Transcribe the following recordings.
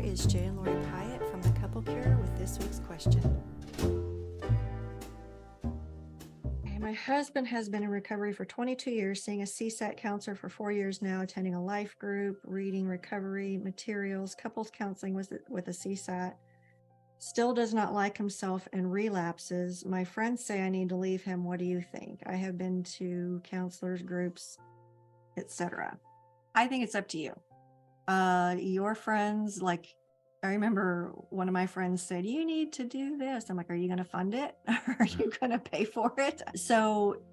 is Jay and Lori Pyatt from The Couple Cure with this week's question. My husband has been in recovery for 22 years, seeing a CSAT counselor for 4 years now, attending a life group, reading recovery materials, couples counseling with a CSAT. Still does not like himself and relapses. My friends say I need to leave him. What do you think? I have been to counselors, groups, etc. I think it's up to you. Your friends, like, I remember one of my friends said, you need to do this. I'm like, are you going to fund it? Are you going to pay for it? So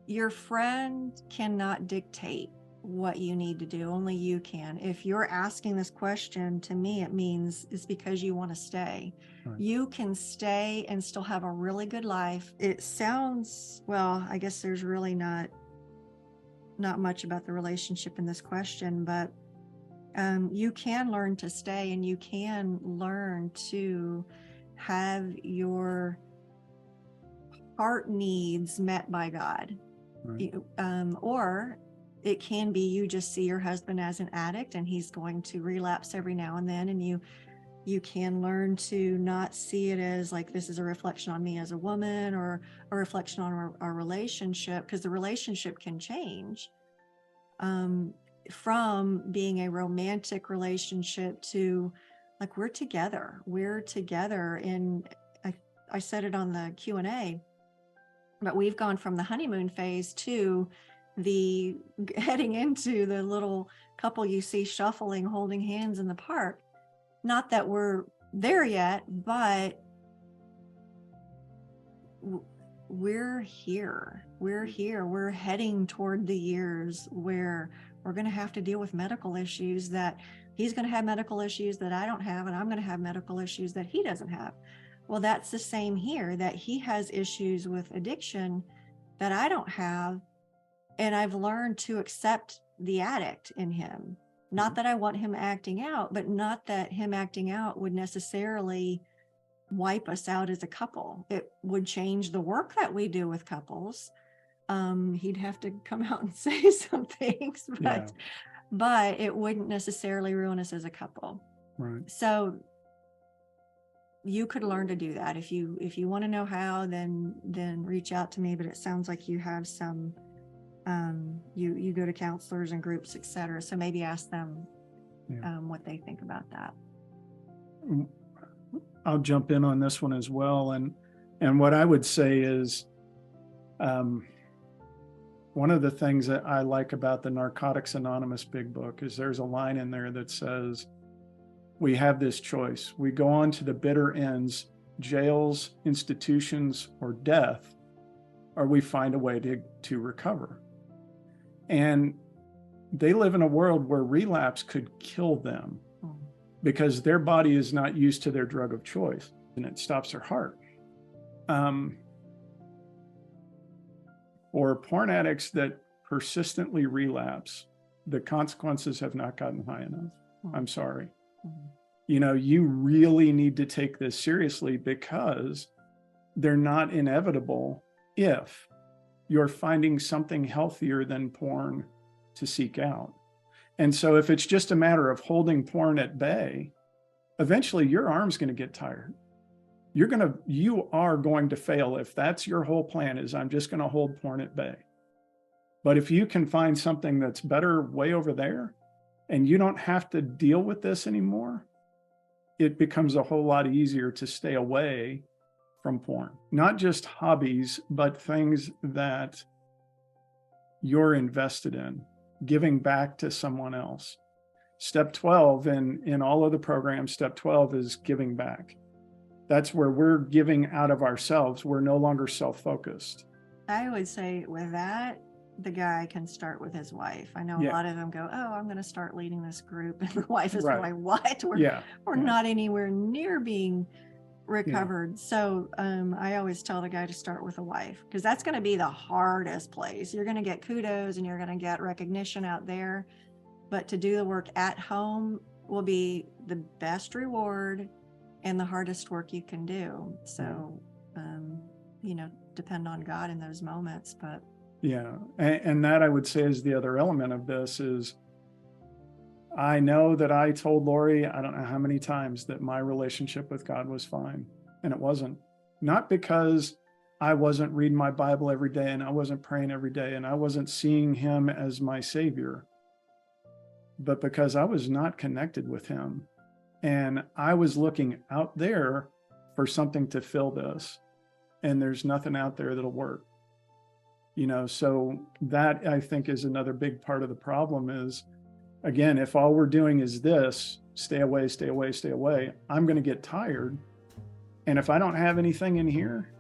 your friend cannot dictate what you need to do. Only you can. If you're asking this question, to me, it means it's because you want to stay. Right. You can stay and still have a really good life. It sounds, well, I guess there's really not much about the relationship in this question, but you can learn to stay, and you can learn to have your heart needs met by God. Right. Or it can be you just see your husband as an addict and he's going to relapse every now and then, and you can learn to not see it as like this is a reflection on me as a woman or a reflection on our relationship, because the relationship can change. From being a romantic relationship to like we're together, and I said it on the Q&A, but we've gone from the honeymoon phase to the heading into the little couple you see shuffling, holding hands in the park. Not that we're there yet, but we're here. We're heading toward the years where we're going to have to deal with medical issues, that he's going to have medical issues that I don't have, and I'm going to have medical issues that he doesn't have. Well, that's the same here, that he has issues with addiction that I don't have. And I've learned to accept the addict in him. Not that I want him acting out, but not that him acting out would necessarily wipe us out as a couple. It would change the work that we do with couples. He'd have to come out and say some things, but it wouldn't necessarily ruin us as a couple. Right. So you could learn to do that. If you want to know how, then reach out to me. But it sounds like you have some, you go to counselors and groups, etc. So maybe ask them what they think about that. I'll jump in on this one as well. And what I would say is, one of the things that I like about the Narcotics Anonymous big book is there's a line in there that says, we have this choice. We go on to the bitter ends, jails, institutions, or death, or we find a way to recover. And they live in a world where relapse could kill them because their body is not used to their drug of choice, and it stops their heart. Or porn addicts that persistently relapse, the consequences have not gotten high enough. I'm sorry. You know, you really need to take this seriously, because they're not inevitable if you're finding something healthier than porn to seek out. And so if it's just a matter of holding porn at bay, eventually your arm's going to get tired. You are going to fail if that's your whole plan, is I'm just going to hold porn at bay. But if you can find something that's better way over there, and you don't have to deal with this anymore, it becomes a whole lot easier to stay away from porn. Not just hobbies, but things that you're invested in, giving back to someone else. Step 12 in all of the programs, step 12 is giving back. That's where we're giving out of ourselves. We're no longer self-focused. I would say with that, the guy can start with his wife. I know a lot of them go, oh, I'm going to start leading this group. And the wife is going, what? We're not anywhere near being recovered. So I always tell the guy to start with a wife, because that's going to be the hardest place. You're going to get kudos and you're going to get recognition out there. But to do the work at home will be the best reward and the hardest work you can do. So, depend on God in those moments. But and that, I would say, is the other element of this is I know that I told Lori, I don't know how many times, that my relationship with God was fine, and it wasn't. Not because I wasn't reading my Bible every day and I wasn't praying every day and I wasn't seeing him as my savior, but because I was not connected with him. And I was looking out there for something to fill this. And there's nothing out there that'll work. So that, I think, is another big part of the problem is, again, if all we're doing is this, stay away, stay away, stay away, I'm going to get tired. And if I don't have anything in here,